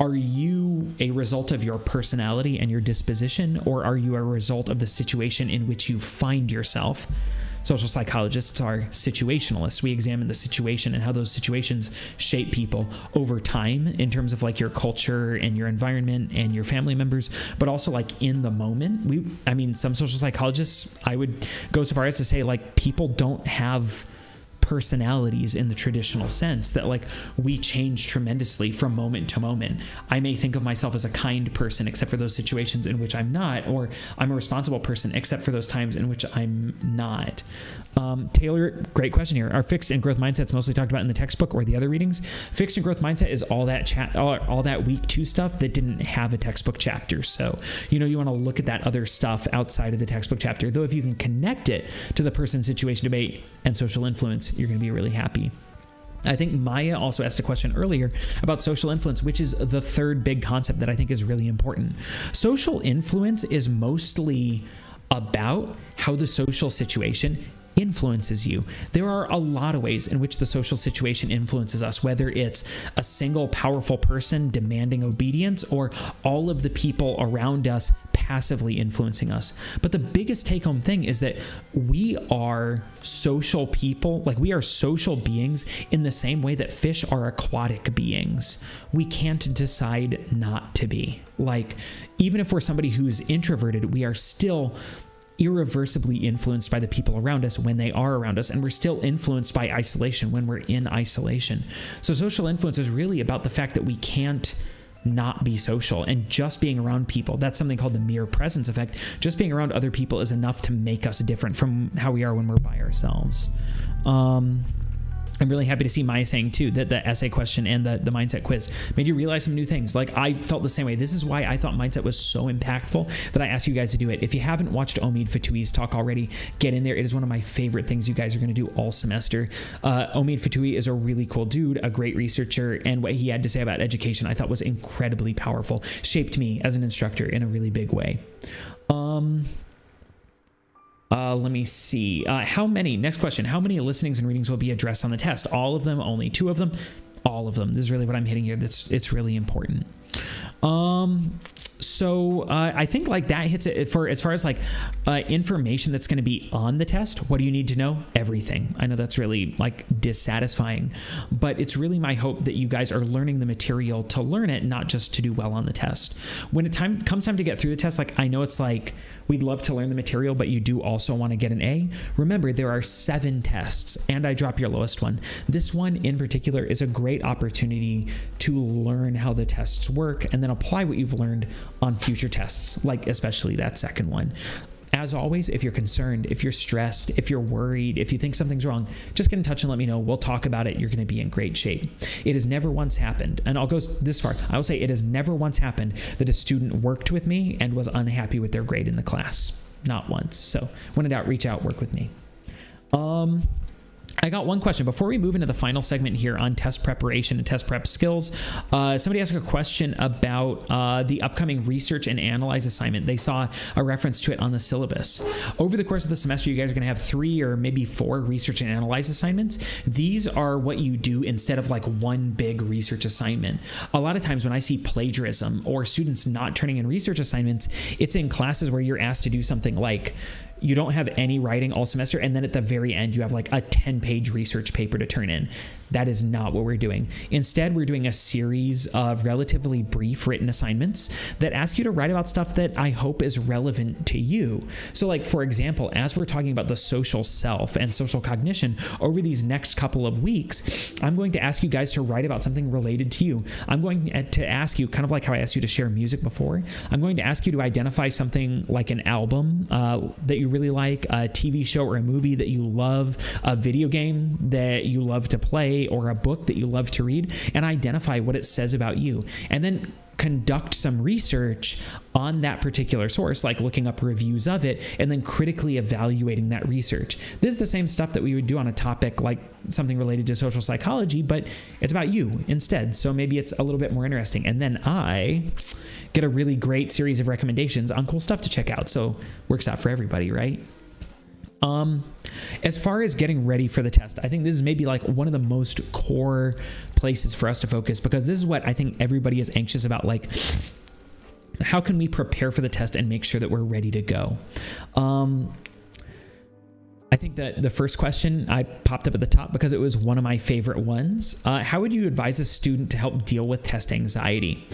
are you a result of your personality and your disposition, or are you a result of the situation in which you find yourself? Social psychologists are situationalists. We examine the situation and how those situations shape people over time in terms of like your culture and your environment and your family members, but also like in the moment. Some social psychologists, I would go so far as to say like people don't have personalities in the traditional sense, that like we change tremendously from moment to moment. I may think of myself as a kind person, except for those situations in which I'm not, or I'm a responsible person, except for those times in which I'm not. Taylor, great question here. Are fixed and growth mindsets mostly talked about in the textbook or the other readings? Fixed and growth mindset is all that week 2 stuff that didn't have a textbook chapter. So, you want to look at that other stuff outside of the textbook chapter. Though if you can connect it to the person, situation, debate, and social influence, you're going to be really happy. I think Maya also asked a question earlier about social influence, which is the third big concept that I think is really important. Social influence is mostly about how the social situation influences you. There are a lot of ways in which the social situation influences us, whether it's a single powerful person demanding obedience or all of the people around us passively influencing us. But the biggest take-home thing is that we are social people, like we are social beings in the same way that fish are aquatic beings. We can't decide not to be. Like, even if we're somebody who's introverted, we are still irreversibly influenced by the people around us when they are around us, and we're still influenced by isolation when we're in isolation. So social influence is really about the fact that we can't not be social, and just being around people, that's something called the mere presence effect. Just being around other people is enough to make us different from how we are when we're by ourselves. I'm really happy to see Maya saying too that the essay question and the mindset quiz made you realize some new things. Like, I felt the same way. This is why I thought mindset was so impactful that I asked you guys to do it. If you haven't watched Omid Fatoui's talk already, get in there. It is one of my favorite things you guys are going to do all semester. Omid Fatoui is a really cool dude, a great researcher, and what he had to say about education I thought was incredibly powerful. Shaped me as an instructor in a really big way. Let me see. Next question. How many listenings and readings will be addressed on the test? All of them? Only 2 of them? All of them. This is really what I'm hitting here. It's really important. So I think like that hits it for as far as like information that's going to be on the test. What do you need to know? Everything. I know that's really like dissatisfying, but it's really my hope that you guys are learning the material to learn it, not just to do well on the test. When comes time to get through the test, like I know it's like we'd love to learn the material, but you do also want to get an A. Remember, there are 7 tests, and I drop your lowest one. This one in particular is a great opportunity to learn how the tests work and then apply what you've learned on future tests, like especially that second one. As always, if you're concerned, if you're stressed, if you're worried, if you think something's wrong, just get in touch and let me know. We'll talk about it. You're going to be in great shape. It has never once happened, and I'll go this far. I will say it has never once happened that a student worked with me and was unhappy with their grade in the class. Not once. So when in doubt, reach out, work with me. I got one question before we move into the final segment here on test preparation and test prep skills. Somebody asked a question about the upcoming research and analyze assignment. They saw a reference to it on the syllabus. Over the course of the semester, you guys are going to have 3 or maybe 4 research and analyze assignments. These are what you do instead of like one big research assignment. A lot of times when I see plagiarism or students not turning in research assignments, it's in classes where you're asked to do something like you don't have any writing all semester, and then at the very end, you have like a 10-page research paper to turn in. That is not what we're doing. Instead, we're doing a series of relatively brief written assignments that ask you to write about stuff that I hope is relevant to you. So like, for example, as we're talking about the social self and social cognition over these next couple of weeks, I'm going to ask you guys to write about something related to you. I'm going to ask you, kind of like how I asked you to share music before, I'm going to ask you to identify something like an album that you really like, a TV show or a movie that you love, a video game that you love to play, or a book that you love to read, and identify what it says about you. And then conduct some research on that particular source, like looking up reviews of it, and then critically evaluating that research. This is the same stuff that we would do on a topic like something related to social psychology, but it's about you instead. So maybe it's a little bit more interesting. And then I get a really great series of recommendations on cool stuff to check out. So works out for everybody, right? As far as getting ready for the test, I think this is maybe like one of the most core places for us to focus, because this is what I think everybody is anxious about. Like, how can we prepare for the test and make sure that we're ready to go? I think that the first question I popped up at the top because it was one of my favorite ones. How would you advise a student to help deal with test anxiety?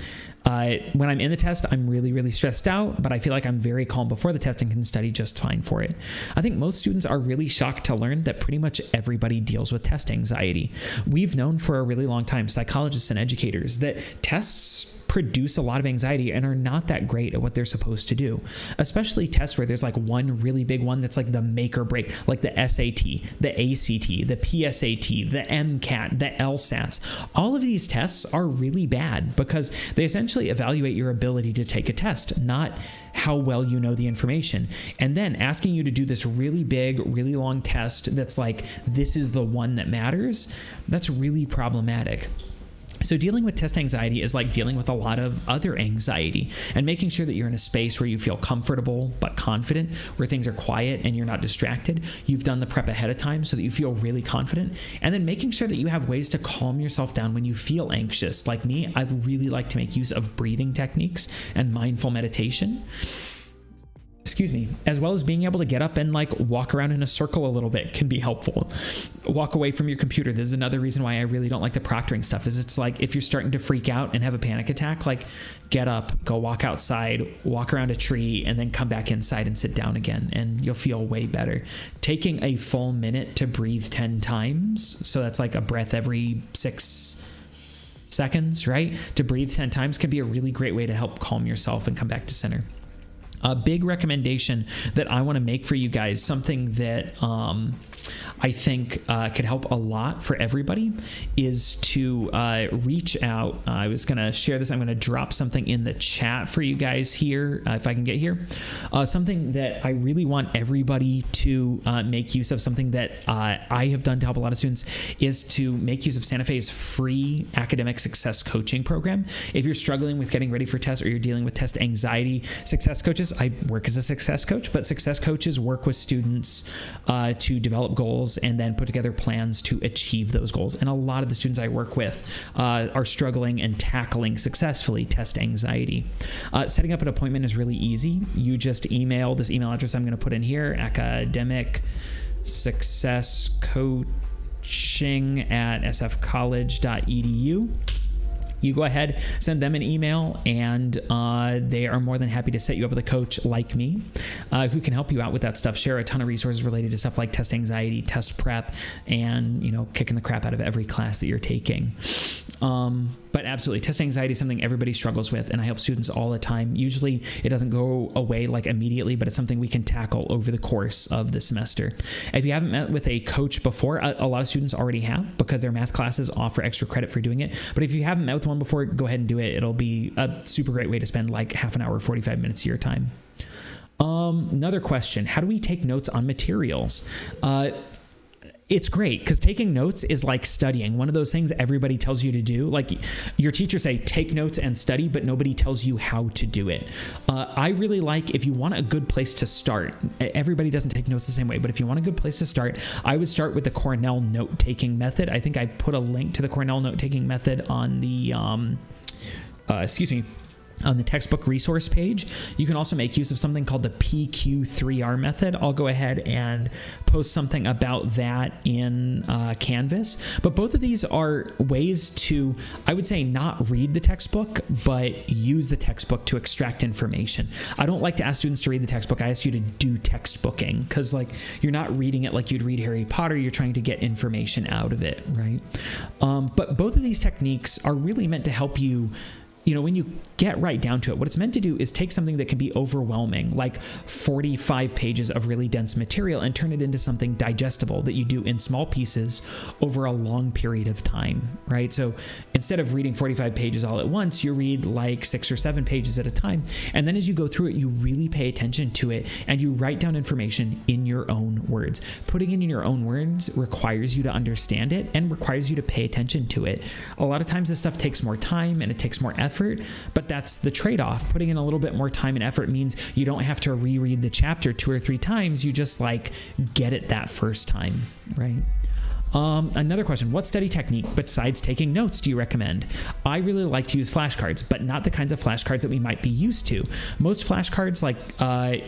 When I'm in the test, I'm really, really stressed out, but I feel like I'm very calm before the test and can study just fine for it. I think most students are really shocked to learn that pretty much everybody deals with test anxiety. We've known for a really long time, psychologists and educators, that tests produce a lot of anxiety and are not that great at what they're supposed to do, especially tests where there's like one really big one that's like the make or break, like the SAT, the ACT, the PSAT, the MCAT, the LSATs. All of these tests are really bad because they essentially evaluate your ability to take a test, not how well you know the information. And then asking you to do this really big, really long test that's like, this is the one that matters, that's really problematic. So dealing with test anxiety is like dealing with a lot of other anxiety, and making sure that you're in a space where you feel comfortable but confident, where things are quiet and you're not distracted. You've done the prep ahead of time so that you feel really confident, and then making sure that you have ways to calm yourself down when you feel anxious. Like me, I really like to make use of breathing techniques and mindful meditation. As well as being able to get up and like walk around in a circle a little bit can be helpful. Walk away from your computer. This is another reason why I really don't like the proctoring stuff, is it's like if you're starting to freak out and have a panic attack, like get up, go walk outside, walk around a tree, and then come back inside and sit down again, and you'll feel way better. Taking a full minute to breathe 10 times, so that's like a breath every 6 seconds, right? To breathe 10 times can be a really great way to help calm yourself and come back to center. A big recommendation that I want to make for you guys, something that I think could help a lot for everybody, is to reach out. I was going to share this. I'm going to drop something in the chat for you guys here, if I can get here. Something that I really want everybody to make use of, something that I have done to help a lot of students, is to make use of Santa Fe's free academic success coaching program. If you're struggling with getting ready for tests, or you're dealing with test anxiety, success coaches, I work as a success coach, but success coaches work with students to develop goals and then put together plans to achieve those goals. And a lot of the students I work with are struggling and tackling successfully test anxiety. Setting up an appointment is really easy. You just email this email address I'm going to put in here, academicsuccesscoaching@sfcollege.edu. You go ahead, send them an email, and they are more than happy to set you up with a coach like me who can help you out with that stuff, share a ton of resources related to stuff like test anxiety, test prep, and, you know, kicking the crap out of every class that you're taking. But absolutely, test anxiety is something everybody struggles with, and I help students all the time. Usually it doesn't go away like immediately, but it's something we can tackle over the course of the semester. If you haven't met with a coach before, a lot of students already have, because their math classes offer extra credit for doing it. But if you haven't met with one before, go ahead and do it. It'll be a super great way to spend like half an hour, 45 minutes of your time. Another question: how do we take notes on materials? It's great, because taking notes is like studying. One of those things everybody tells you to do. Like, your teachers say, take notes and study, but nobody tells you how to do it. I really like, if you want a good place to start, everybody doesn't take notes the same way, but if you want a good place to start, I would start with the Cornell note-taking method. I think I put a link to the Cornell note-taking method on the, on the textbook resource page. You can also make use of something called the PQ3R method. I'll go ahead and post something about that in Canvas. But both of these are ways to, I would say, not read the textbook, but use the textbook to extract information. I don't like to ask students to read the textbook. I ask you to do textbooking, because like, you're not reading it like you'd read Harry Potter. You're trying to get information out of it, right? But both of these techniques are really meant to help you. You know, when you get right down to it, what it's meant to do is take something that can be overwhelming, like 45 pages of really dense material, and turn it into something digestible that you do in small pieces over a long period of time, right? So instead of reading 45 pages all at once, you read like 6 or 7 pages at a time. And then as you go through it, you really pay attention to it, and you write down information in your own words. Putting it in your own words requires you to understand it and requires you to pay attention to it. A lot of times this stuff takes more time and it takes more effort, but that's the trade-off. Putting in a little bit more time and effort means you don't have to reread the chapter 2 or 3 times. You just like get it that first time, right? Another question, what study technique besides taking notes do you recommend? I really like to use flashcards, but not the kinds of flashcards that we might be used to. Most flashcards, like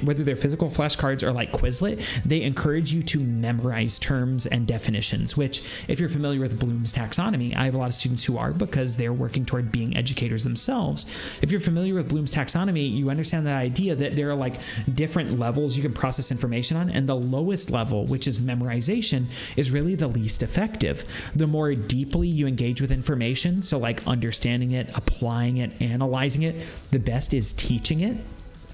whether they're physical flashcards or like Quizlet, they encourage you to memorize terms and definitions, which if you're familiar with Bloom's taxonomy, I have a lot of students who are because they're working toward being educators themselves. If you're familiar with Bloom's taxonomy, you understand the idea that there are like different levels you can process information on, and the lowest level, which is memorization, is really the least effective. The more deeply you engage with information, so like understanding it, applying it, analyzing it, the best is teaching it.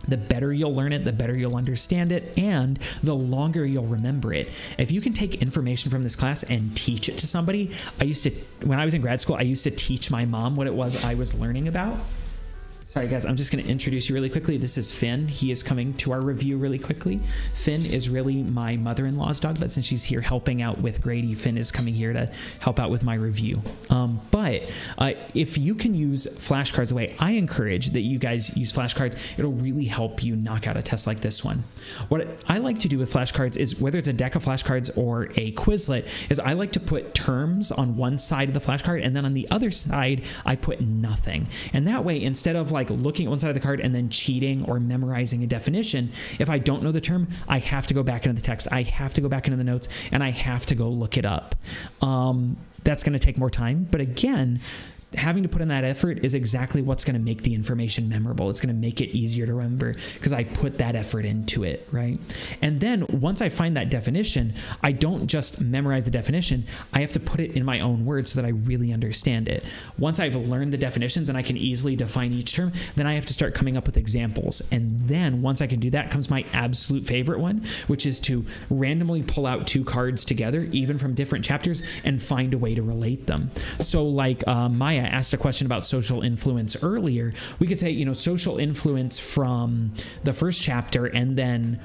The better you'll learn it, the better you'll understand it, and the longer you'll remember it. If you can take information from this class and teach it to somebody, when I was in grad school, I used to teach my mom what it was I was learning about. Sorry guys, I'm just going to introduce you really quickly. This is Finn. He is coming to our review really quickly. Finn is really my mother-in-law's dog, but since she's here helping out with Grady, Finn is coming here to help out with my review. But if you can use flashcards the way I encourage that you guys use flashcards, it'll really help you knock out a test like this one. What I like to do with flashcards is, whether it's a deck of flashcards or a Quizlet, is I like to put terms on one side of the flashcard, and then on the other side, I put nothing. And that way, instead of like looking at one side of the card and then cheating or memorizing a definition, if I don't know the term, I have to go back into the text, I have to go back into the notes, and I have to go look it up. That's going to take more time, but again, having to put in that effort is exactly what's going to make the information memorable. It's going to make it easier to remember because I put that effort into it, right? And then once I find that definition, I don't just memorize the definition. I have to put it in my own words so that I really understand it. Once I've learned the definitions and I can easily define each term, then I have to start coming up with examples. And then once I can do that, comes my absolute favorite one, which is to randomly pull out two cards together, even from different chapters, and find a way to relate them. So like Maya asked a question about social influence earlier. We could say, social influence from the first chapter and then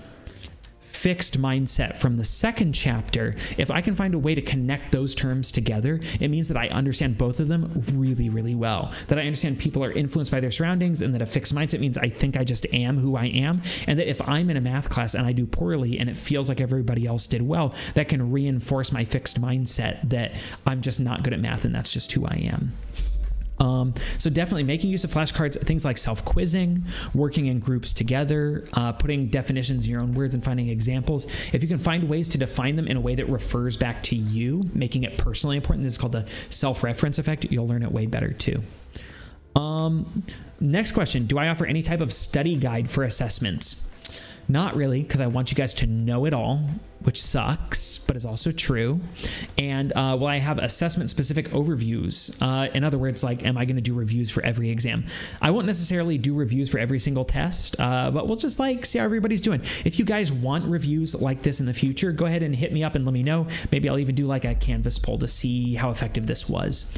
fixed mindset from the second chapter. If I can find a way to connect those terms together, it means that I understand both of them really, really well. That I understand people are influenced by their surroundings, and that a fixed mindset means I think I just am who I am. And that if I'm in a math class and I do poorly and it feels like everybody else did well, that can reinforce my fixed mindset that I'm just not good at math and that's just who I am. So definitely making use of flashcards, things like self-quizzing, working in groups together, putting definitions in your own words and finding examples. If you can find ways to define them in a way that refers back to you, making it personally important, this is called the self-reference effect, you'll learn it way better too. Next question, do I offer any type of study guide for assessments? Not really, because I want you guys to know it all, which sucks, but is also true. And will I have assessment-specific overviews? In other words, like, am I going to do reviews for every exam? I won't necessarily do reviews for every single test, but we'll just see how everybody's doing. If you guys want reviews like this in the future, go ahead and hit me up and let me know. Maybe I'll even do like a Canvas poll to see how effective this was.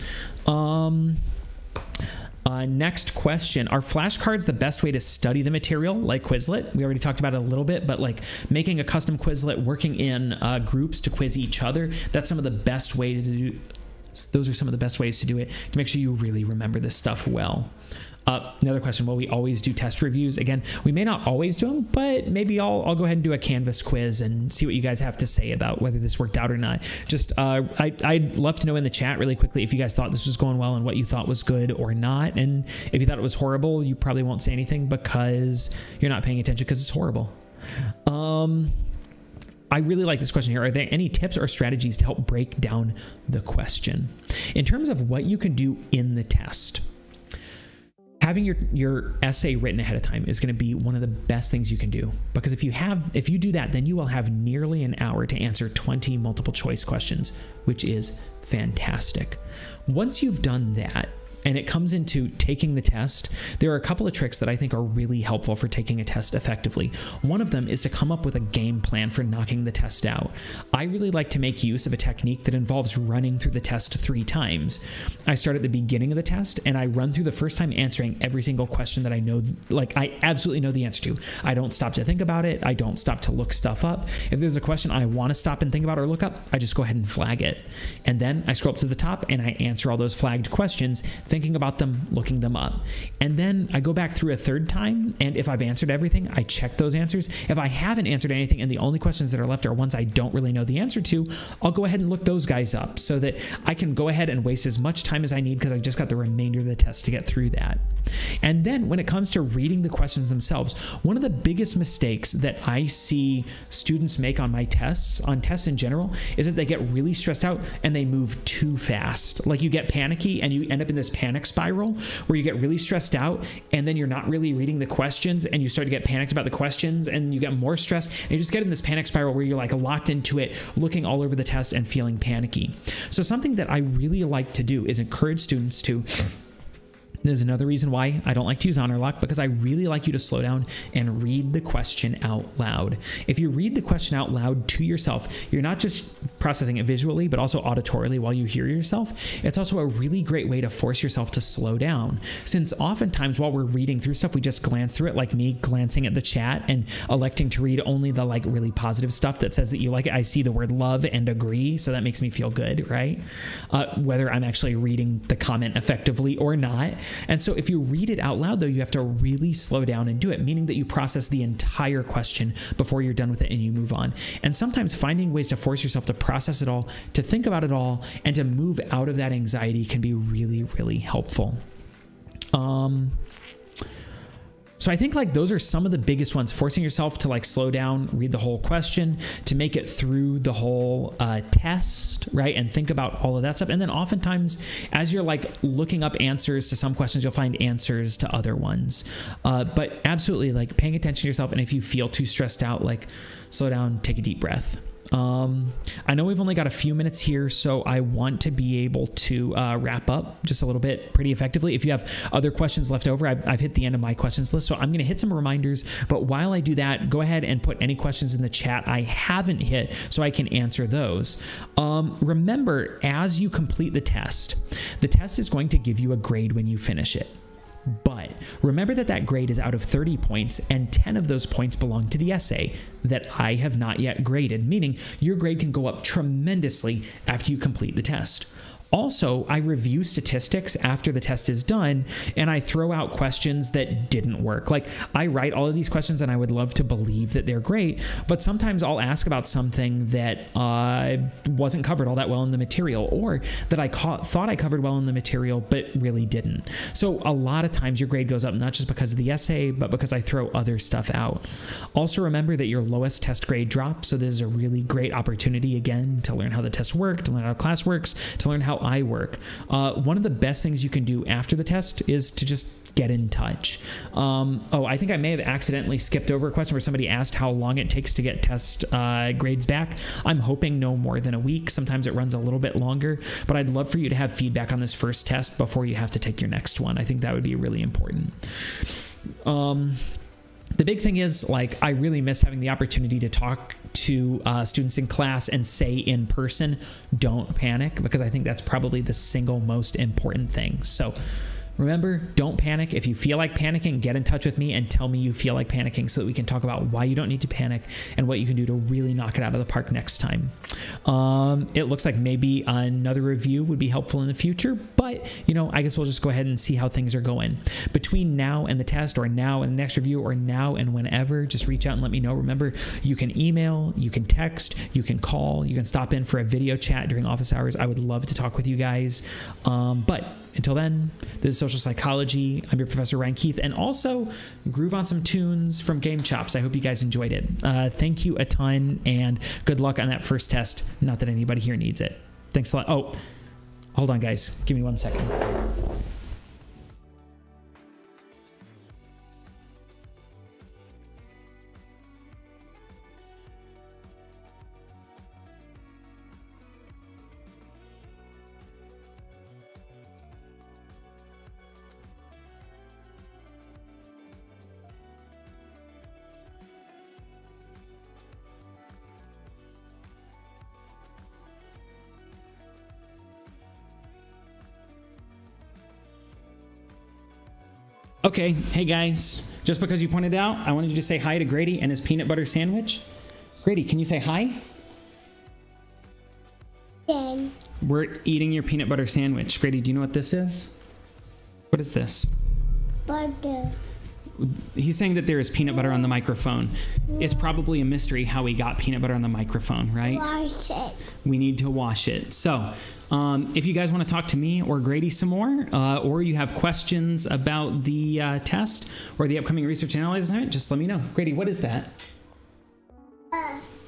Next question, are flashcards the best way to study the material like Quizlet? We already talked about it a little bit, but like making a custom Quizlet, working in groups to quiz each other, that's some of the best way to do. Those are some of the best ways to do it to make sure you really remember this stuff well. Another question, will we always do test reviews? Again, we may not always do them, but maybe I'll go ahead and do a Canvas quiz and see what you guys have to say about whether this worked out or not. Just I'd love to know in the chat really quickly if you guys thought this was going well and what you thought was good or not. And if you thought it was horrible, you probably won't say anything because you're not paying attention because it's horrible. I really like this question here. Are there any tips or strategies to help break down the question? In terms of what you can do in the test, having your essay written ahead of time is going to be one of the best things you can do, because if you do that, then you will have nearly an hour to answer 20 multiple choice questions, which is fantastic. Once you've done that, and it comes into taking the test, there are a couple of tricks that I think are really helpful for taking a test effectively. One of them is to come up with a game plan for knocking the test out. I really like to make use of a technique that involves running through the test 3 times. I start at the beginning of the test and I run through the first time answering every single question that I know, like I absolutely know the answer to. I don't stop to think about it. I don't stop to look stuff up. If there's a question I want to stop and think about or look up, I just go ahead and flag it. And then I scroll up to the top and I answer all those flagged questions, thinking about them, looking them up. And then I go back through a third time, and if I've answered everything, I check those answers. If I haven't answered anything and the only questions that are left are ones I don't really know the answer to, I'll go ahead and look those guys up so that I can go ahead and waste as much time as I need because I just got the remainder of the test to get through that. And then when it comes to reading the questions themselves, one of the biggest mistakes that I see students make on my tests, on tests in general, is that they get really stressed out and they move too fast. Like you get panicky and you end up in this panic spiral where you get really stressed out and then you're not really reading the questions and you start to get panicked about the questions and you get more stressed and you just get in this panic spiral where you're like locked into it, looking all over the test and feeling panicky. So something that I really like to do is encourage students to There's another reason why I don't like to use honor lock, because I really like you to slow down and read the question out loud. If you read the question out loud to yourself, you're not just processing it visually, but also auditorily while you hear yourself. It's also a really great way to force yourself to slow down, since oftentimes while we're reading through stuff, we just glance through it, like me glancing at the chat and electing to read only the like really positive stuff that says that you like it. I see the word love and agree, so that makes me feel good, right? Whether I'm actually reading the comment effectively or not. And so if you read it out loud, though, you have to really slow down and do it, meaning that you process the entire question before you're done with it and you move on. And sometimes finding ways to force yourself to process it all, to think about it all, and to move out of that anxiety can be really, really helpful. So I think like those are some of the biggest ones, forcing yourself to like slow down, read the whole question, to make it through the whole test, right? And think about all of that stuff. And then oftentimes as you're like looking up answers to some questions, you'll find answers to other ones. But absolutely like paying attention to yourself. And if you feel too stressed out, like slow down, take a deep breath. I know we've only got a few minutes here, so I want to be able to wrap up just a little bit pretty effectively. If you have other questions left over, I've hit the end of my questions list, so I'm going to hit some reminders. But while I do that, go ahead and put any questions in the chat I haven't hit so I can answer those. Remember, as you complete the test is going to give you a grade when you finish it. But remember that that grade is out of 30 points and 10 of those points belong to the essay that I have not yet graded, meaning your grade can go up tremendously after you complete the test. Also, I review statistics after the test is done, and I throw out questions that didn't work. Like, I write all of these questions, and I would love to believe that they're great, but sometimes I'll ask about something that wasn't covered all that well in the material, or that I thought I covered well in the material, but really didn't. So a lot of times your grade goes up, not just because of the essay, but because I throw other stuff out. Also remember that your lowest test grade drops, so this is a really great opportunity, again, to learn how the test works, to learn how class works, to learn how I work. One of the best things you can do after the test is to just get in touch. I think I may have accidentally skipped over a question where somebody asked how long it takes to get test grades back. I'm hoping no more than a week. Sometimes it runs a little bit longer, but I'd love for you to have feedback on this first test before you have to take your next one. I think that would be really important. The big thing is, like, I really miss having the opportunity to talk to students in class and say in person, don't panic, because I think that's probably the single most important thing. So remember, don't panic. If you feel like panicking, get in touch with me and tell me you feel like panicking so that we can talk about why you don't need to panic and what you can do to really knock it out of the park next time. It looks like maybe another review would be helpful in the future, but, you know, I guess we'll just go ahead and see how things are going. Between now and the test, or now and the next review, or now and whenever, just reach out and let me know. Remember, you can email, you can text, you can call, you can stop in for a video chat during office hours. I would love to talk with you guys. But until then, this is Social Psychology. I'm your Professor Ryan Keith, and also groove on some tunes from Game Chops. I hope you guys enjoyed it. Thank you a ton, and good luck on that first test. Not that anybody here needs it. Thanks a lot. Oh, hold on, guys. Give me 1 second. Okay, hey guys, just because you pointed out, I wanted you to say hi to Grady and his peanut butter sandwich. Grady, can you say hi? Yeah. We're eating your peanut butter sandwich. Grady, do you know what this is? What is this? Butter. He's saying that there is peanut butter on the microphone. It's probably a mystery how he got peanut butter on the microphone, right? Wash it. We need to wash it. So if you guys want to talk to me or Grady some more, or you have questions about the test or the upcoming research analysis assignment, just let me know. Grady, what is that?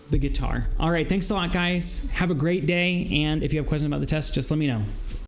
The guitar. All right, thanks a lot, guys. Have a great day. And if you have questions about the test, just let me know.